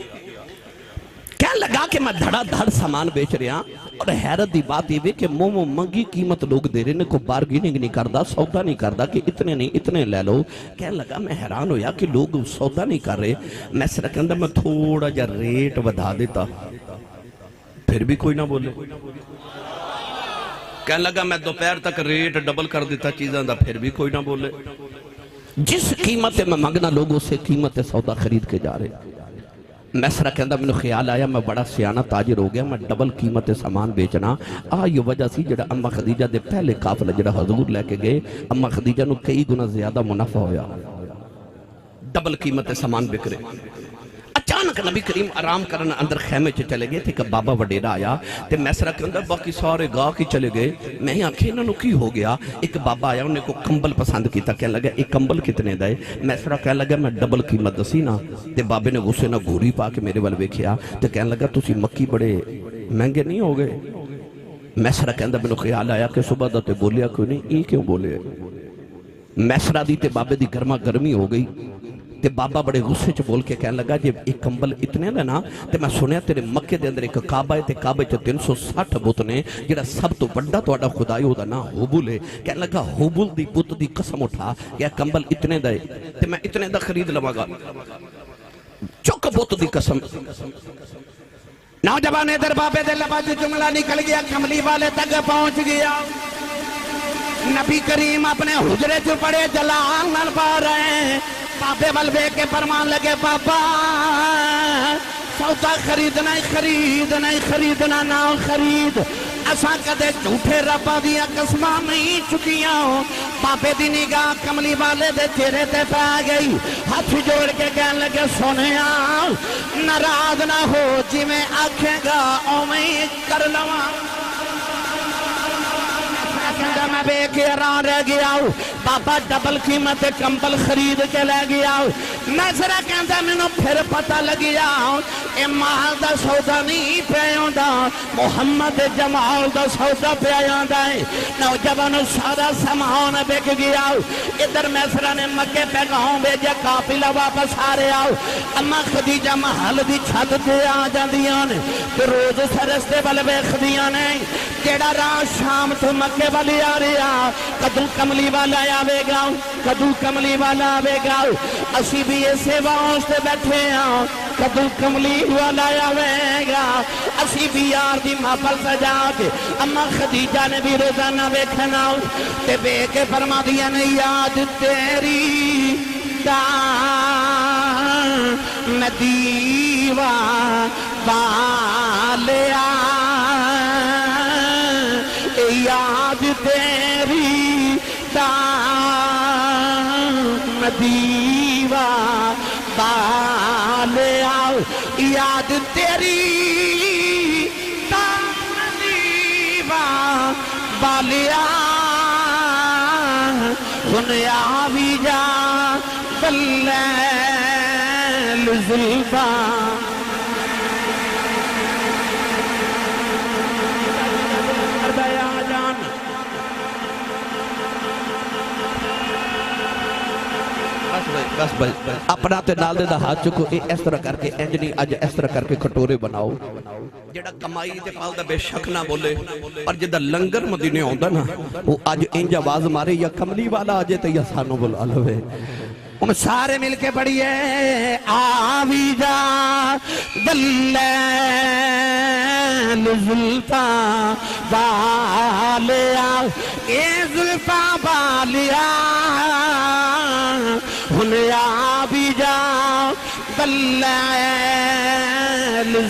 کہہ لگا کہ میں دھڑا دھڑ سامان بیچ رہا اور حیرت دی بات یہ کہ مومو منگی قیمت لوگ دے رہے ہیں کوئی بارگیننگ نہیں کردا سودا نہیں کردا کہ اتنے نہیں اتنے لے لو کہنے لگا میں حیران ہویا کہ لوگ سودا نہیں کر رہے میں سرک اندر میں تھوڑا جا ریٹ ودھا دیتا پھر بھی کوئی نہ بولے کہنے لگا میں دوپہر تک ریٹ ڈبل کر دیتا چیزاں دا پھر بھی کوئی نہ بولے جس قیمت میں مانگنا لوگ اسے قیمت سودا خرید کے جا رہے میں سرا کہندہ میں نے خیال آیا میں بڑا سیانہ تاجر ہو گیا میں ڈبل قیمت سامان بیچنا یہ وجہ سی جڑا اماں خدیجہ دے پہلے قافلہ جڑا حضور لے کے گئے اماں خدیجہ نو کئی گنا زیادہ منافع ہویا ڈبل قیمت سامان بکرے اچانک نبی کریم آرام کرنا اندر خیمے چلے گئے تھے کہ بابا وڈیرا آیا تے میں سرا کہندہ باقی سارے گاہ کی چلے گئے میں ہی آنکھیں انہوں کی ہو گیا ایک بابا آیا انہیں کو کمبل پسند کیتا کہنے لگا ایک کمبل کتنے دائے میں سرا کہنے لگا میں ڈبل قیمت دسی نا تے بابے نے غصے نہ گھوری پا کے میرے والے کیا تے کہنے لگا تسی مکی بڑے مہنگے نہیں ہو گئے میں سرا کہندہ میں نے خیال آیا کہ صبح دا تے بولیا کوئی نہیں ای کیوں بولے میں سرا دی تے بابے دی گرما گرمی ہو گئی تے بابا بڑے غصے چ بول کے کہنے لگا جب ایک کمبل اتنے لینا تے میں سنیا تیرے مکے دے اندر ایک کعبہ ہے تے کعبہ چ 360 بت نے جڑا سب تو بڑا تہاڈا خدائی ہودا نا حبل ہے کہنے لگا حبل دی بت دی قسم اٹھا کہ کمبل اتنے دے تے میں اتنے دا خرید لواں گا چک بت دی قسم نوجوان ادھر بابے دے لبا جو جملہ نکل گیا کملی والے تک پہنچ گیا نبی کریم اپنے حجرے جو پڑے جلال نال پا رہے ہیں بابے والوے کے فرمان لگے بابا سودا خریدنا ہی خریدنا نہ خرید اساں کدے جھوٹے ربا دیا قسماں نہیں چکیاں بابے دی نگاہ کملی والے دے چہرے تے پہ گئی ہاتھ جوڑ کے کہنے لگے سنیا ناراض نہ ہو جی میں آکھیں گا اویں کر لواں میں بے کے حیران رہ گیا ہوں بابا ڈبل قیمت کمبل خرید کے لے گیا ہوں میں ذرا کہندہ میں نے پھر پتہ لگیا ہوں اے مال دا سودا نہیں پہ آندا محمد جمال دا سودا پہ آندا ہے نوجوان سارا سامان بک گیا ہوں ادھر میں ذرا نے مکے پہ گاؤں بھیجا قافلہ واپس آ رہا ہوں اما خدیجہ محل دی چھت تے آ جاندیاں نے تے روز سرستے والے ویکھدیاں نے کیڑا راہ شام تو مکے والی آ رہا کدو کملی والا آوے گا کدو کملی والا آوے گا اسی بھی ایسے واسطے بیٹھے ہیں کدو کملی والا آوے گا اسی بھی یار دی محفل سجا کے اما خدیجہ نے بھی روزانہ ویکھنا تے بے کے فرما دیا نے یاد تیری دا میں دیوا والیا یاد تیری دام دیوا بالیا یاد تیری دام دیوا بالیا سنیا بھی جا بلیل زلفا بس اپنا تے نال دے دا ہاتھ چکو اس طرح کر کے انجنی اج اس طرح کر کے کھٹورے بناؤ جڑا کمائی تے پال دا بے شک نہ بولے اور جدا لنگر مدینے ہوندا نا وہ اج انج آواز مارے یا کملی والا آجے تے یا سانو بلا لوے ہم سارے مل کے پڑھیے آوی جا دلیل زلفا بالیا اے زلفا بالیا ہنیا بھی جا دلیل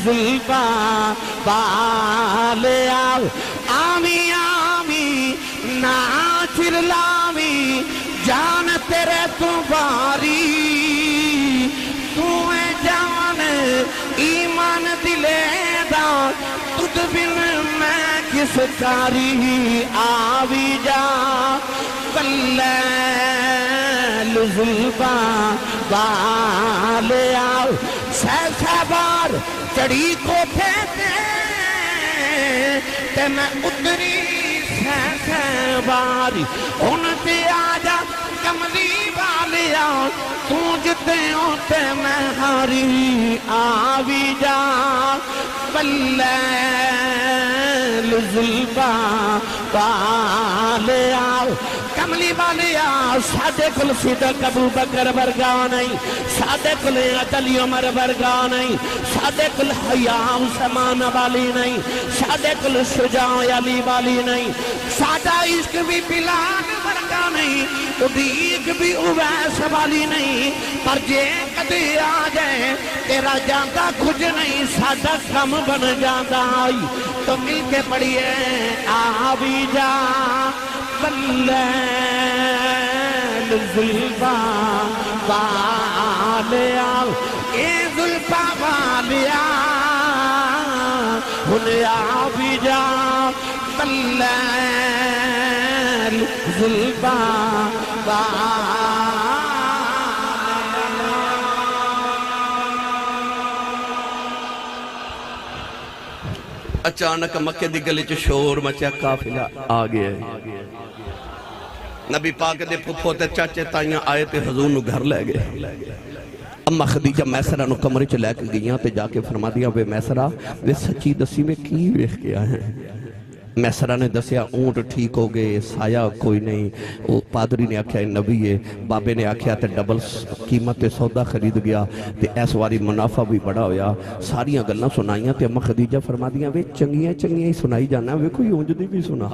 زلفا بالیا آمی آمی ناچر لامی جان تیرے تو باری تو ہے جان ایمان دلے دا تجھ بن میں کس کاری آوی جا دلیل زلفا بالیا سہ بار چڑی کو پھیتے تے میں اتری سہ باری ان تے آجا کملی والیا تو جتے ہوتے میں ہاری آوی جا باللیل زلفا والیا کملی والیا ساڑھے کل صدق ابو بکر ورگا نہیں ساڑھے کل علی عمر ورگا نہیں ساڑھے کل حیاء عثمان والی نہیں ساڑھے کل شجاع علی والی نہیں ساڑھا عشق بھی بلال ورگا نہیں ادیق بھی اویس والی نہیں پر جے کدی آ جائے تیرا جاندہ کچھ نہیں ساڑھا کم بن جاندہ آئی تو مل کے پڑھئے آوی جا باللیل زلفا والیا اے زلفا والیا انہیں آوی جا باللیل زلفا والیا اچانک مکے دی گلی چ شور مچیا قافلہ آ گیا نبی پاک دے پھپھو تے چاچے تائیاں آئے تے حضور نو گھر لے گئے اما خدیجہ میسرہ نو کمرے چ لے کے گئیاں تے جا کے فرما دیا وے میسرہ وے سچی دسی میں کی ویکھ کے آئے ہیں میسرہ نے دسیا اونٹ ٹھیک ہو گئے سایہ کوئی نہیں وہ پادری نے آکھیا نبی ہے بابے نے آکھیا تے ڈبل قیمت سودا خرید گیا تے ایس واری منافع بھی بڑا ہویا ساریاں گلنا سنائیاں تے اما خدیجہ فرما دیا وے چنگیاں ہی سنائی جانا وے کوئی اونجدی بھی سنا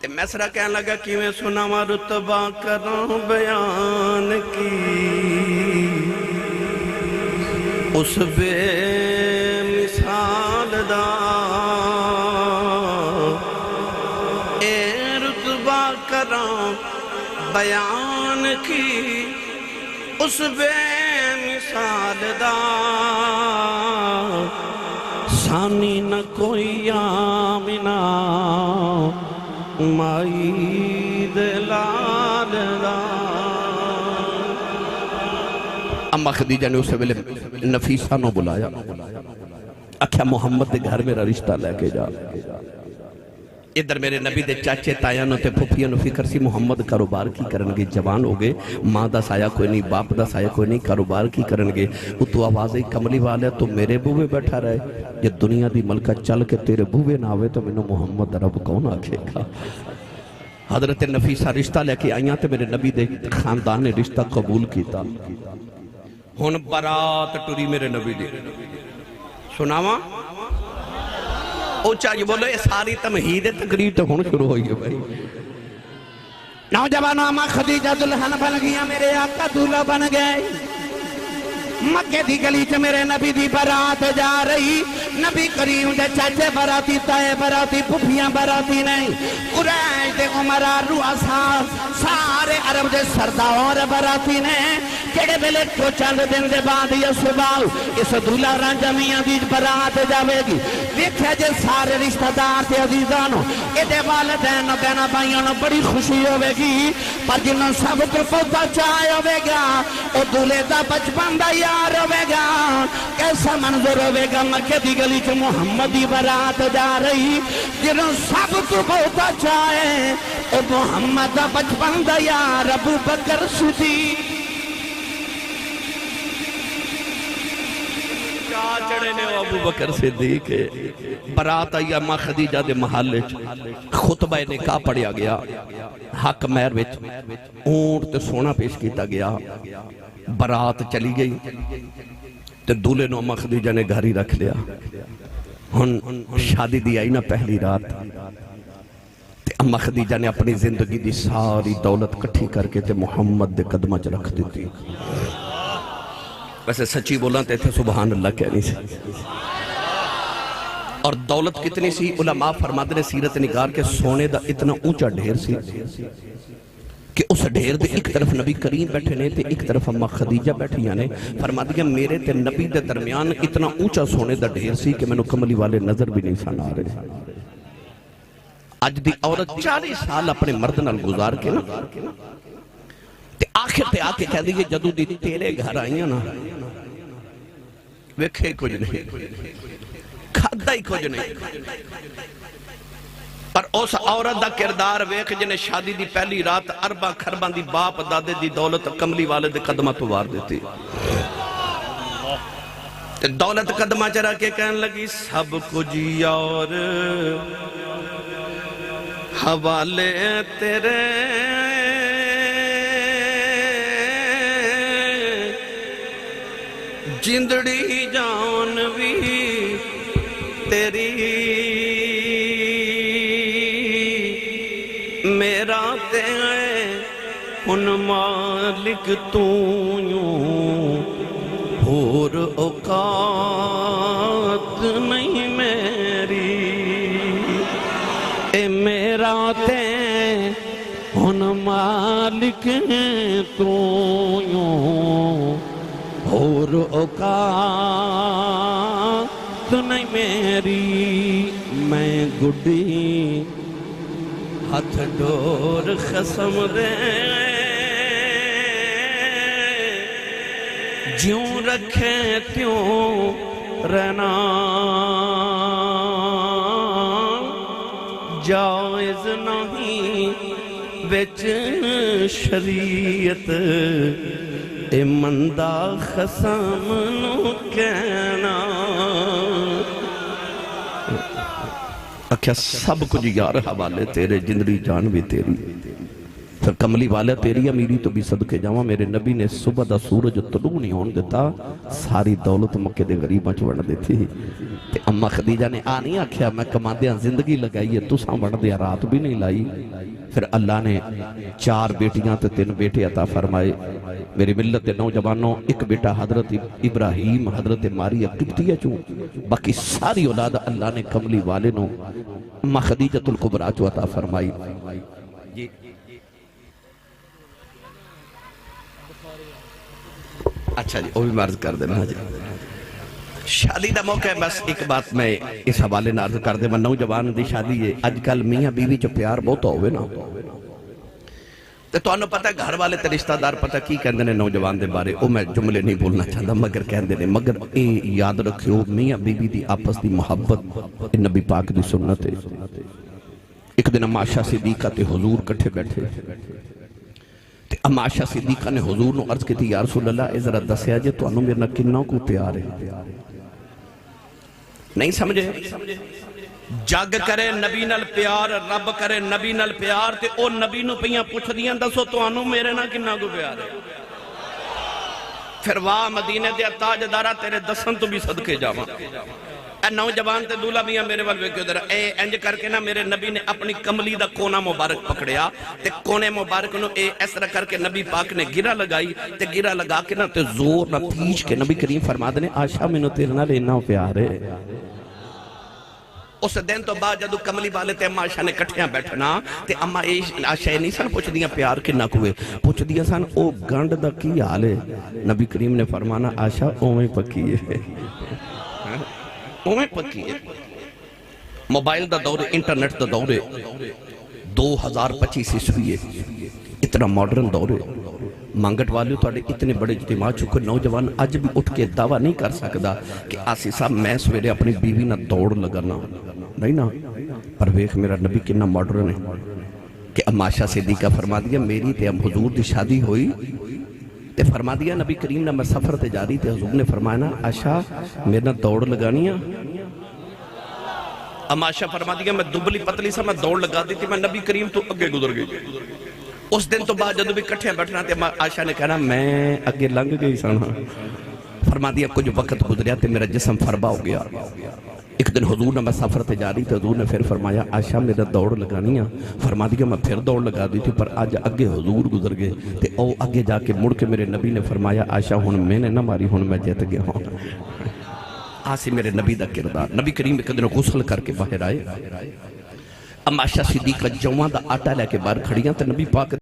تے میسرہ کہنے لگا کہ میں سنا ما رتبہ کروں بیان کی اس بے مثال دا اے رتبہ کروں بیان کی اس بے مثال دا ثانی نہ کوئی آمینہ مائی دلال دا اما خدیجہ نے اسے ویلے نفیسہ نو بلایا اکھیا محمد دے گھر میرا رشتہ لے کے جا ادھر میرے نبی دے چاچے تایانوں تے پھپھیاں نو فکر سی محمد کاروبار کی کرنگے جوان ہو گئے ماں دا سایہ کوئی نہیں باپ دا سایہ کوئی نہیں کاروبار کی کرنگے تو آوازیں کملی والے تو میرے بوے بیٹھا رہے یہ دنیا دی ملکہ چل کے تیرے بوے نہ ہوئے تو میں نے محمد رب کون آکھے گا حضرت نفیسہ رشتہ لے کے آئیاں تے میرے نبی دے خاندان نے رشتہ قبول کیتا ہون برات ٹوری میرے نبی دی سناواں اوچا یہ بولو یہ ساری تمہید تقریر تو ہون شروع ہوئی ہے بھائی نوجوانوں اما خدیجہ دلہن بن گیا میرے آقا دولہ بن گئے مکے دی گلی چ میرے نبی دی برات جا رہی نبی کریم دے چاچے براتی تائے براتی پھپھیاں براتی نہیں قریش دے عمرہ رؤسا سارے عرب دے سردار براتی نے کیڑے بلے کو چند دن دے بعد یہ صبح اس دولہ رنجمیاں دی برات جاوے گی دیکھے جے سارے رشتہ دار تے عزیزانوں ایدے والدین و بہنہ بھائیوں بڑی خوشی ہوئے گی پر جنہوں سب کو پوتا چاہے ہوئے گا او دولے دا بچپن دا یار ہوئے گا کیسا منظر ہوئے گا مکہ دی گلی چ محمدی برات جا رہی جنہوں سب کو پوتا چاہے او محمد دا بچپن دا یار ابو بکر صدیق چڑھے نے ابو بکر صدیق برات آئی اما خدیجہ دے محلے خطبہ نکاح پڑھیا گیا حق مہر وچ اونٹ تے سونا پیش کیتا گیا برات چلی گئی تے دولے نو اما خدیجہ نے گھر ہی رکھ لیا ہن شادی دی آئی نا پہلی رات تے اما خدیجہ نے اپنی زندگی دی ساری دولت کٹھی کر کے تے محمد دے قدمہ چ رکھ دیتی ویسے سچی بولا تے تھے سبحان اللہ کہنی سی اور دولت کتنی سی علماء فرماتے نے سیرت نگار کے سونے دا اتنا اونچا ڈھیر سی کہ اس ڈھیر دے ایک طرف نبی کریم بیٹھے نے تے ایک طرف اما خدیجہ بیٹھی یعنی فرما دیا میرے تے نبی دے درمیان اتنا اونچا سونے دا ڈھیر سی کہ میں نے کملی والے نظر بھی نہیں سنا رہے آج دی عورت 40 سال اپنے مرد نال گزار کے نا تے آخر تے آکے کہہ دیئے جدو دی تیرے گھر آئیاں نا ویکھے کچھ نہیں کھادا ہی کچھ نہیں پر اس عورت دا کردار ویکھ جنہیں شادی دی پہلی رات ارباں خرباں دی باپ دادے دی دولت کملی والے دے قدمہ تو وار دیتی دولت قدمہ چرا کے کہنے لگی سب کچھ یار حوالے تیرے جندڑی جان بھی تیری میرا تے ان مالک تو یوں اور اوقات نہیں میری اے میرا تے ان مالک تو یوں اور اوقات نہیں میری میں گڈی ہاتھ ڈور خسم دے جیوں رکھے تیوں رہنا جائز نہیں بچ شریعت اے مندہ خسم نو کہنا اکھیا سب کچھ یار حوالے تیرے جندری جان بھی تیری پھر کملی والا تیری امیری تو بھی صدقے جاواں میرے نبی نے صبح دا سورج طلوع نہیں ہون دیتا ساری دولت مکے دے غریباں چ وڑ دیتی تے اماں خدیجہ نے آنی آکھیا میں کماندیاں زندگی لگائی ہے تساں وڑ دیا رات بھی نہیں لائی پھر اللہ نے 4 بیٹیاں تے 3 بیٹے عطا فرمائے میری ملت نوجوانوں ایک بیٹا حضرت ابراہیم حضرت ماریہ قبطیہ چوں باقی ساری اولاد اللہ نے کملی والے نو اماں خدیجۃ الکبریٰ چوں عطا فرمائی اچھا جی وہ بھی مرض کر دینا جی شادی دا موقع ہے بس ایک بات میں اس حوالے نارض کر دے میں نوجوان دی شادی ہے آج کل میاں بیوی چو پیار بہت ہوئے نا تو انہوں پتہ ہے گھر والے تے رشتہ دار پتہ کی کہندے نے نوجوان دے بارے او میں جملے نہیں بولنا چاہتا مگر کہندے نے مگر اے یاد رکھیو میاں بیوی دی آپس دی محبت نبی پاک دی سنت ہے ایک دن عائشہ صدیقہ تے حضور کٹھے بیٹھے اما عائشہ صدیقہ نے حضور نو عرض کی تھی یا رسول اللہ ذرا دسیا جے تو انہوں میرے کنوں کو پیار ہے نہیں سمجھے جگ کرے نبی نال پیار رب کرے نبی نال پیار تے او نبی نو پیاں پوچھ دیاں دسو تو انہوں میرے نال کنوں کو پیار ہے پھر واہ مدینے دے تاجدارہ تیرے دسن تو بھی صدقے جاواں اے نوجوان تے دولا میاں میرے والوے کیوں در اے انج کر کے نا میرے نبی نے اپنی کملی دا کونا مبارک پکڑیا تے کونے مبارک نو اے اس طرح کر کے نبی پاک نے گرہ لگائی تے گرہ لگا کے نا تے زور نہ پیچ کے نبی کریم فرما دنے عائشہ میں نو تیرے نال اتنا پیار ہے اس دن تو بعد جدو کملی والے تے اما عائشہ نے کٹھیاں بیٹھنا تے اما عائشہ نہیں سن پوچھ دیاں پیار کنا کوئے پوچھ دیاں سن او گنڈ دا کی حال ہے نبی کریم نے فرمانا عائشہ اوہیں پکی ہے اوہیں پکی ہے موبائل دا دور انٹرنیٹ دا دور 2025 عیسوی ہے اتنا ماڈرن دور ہے مانگٹ والے تو اتنے بڑے اجتماع چکے نوجوان آج بھی اٹھ کے دعویٰ نہیں کر سکتا کہ آسی صاحب میں سویرے اپنی بیوی نہ دوڑ لگانا نہیں نا پر ویکھ میرا نبی کنا ماڈرن ہے کہ اما عائشہ صدیقہ فرما دیا میری تے اب حضور دی شادی ہوئی تے فرما دیا نبی کریم نے میں سفر تے جاری تے حضور نے فرمایا نا عائشہ میرے نہ دوڑ لگانی ہے اما عائشہ فرما دیا میں دبلی پتلی سا میں دوڑ لگا دی تھی میں نبی کریم تو اگے گزر گئی اس دن تو بعد جدو بھی کٹھے بیٹھنا تھے عائشہ نے کہنا میں اگے لنگ گئی سانا فرما دیا کچھ وقت گزریا تے میرا جسم فربا ہو گیا ایک دن حضور نے میں سفر تے جاری تے حضور نے پھر فرمایا عائشہ میرا دوڑ لگانی ہے فرما دیا میں پھر دوڑ لگا دی تھی پر آج اگے حضور گزر گئے تے او اگے جا کے مڑ کے میرے نبی نے فرمایا عائشہ ہن میں نے نہ ماری ہن میں جیت گیا ہوں آسی میرے نبی دا کردار نبی کریم ایک دن غسل کر کے باہر آئے اما عائشہ صدیقہ جوان دا آٹا لے کے باہر کھڑیاں تے نبی پاک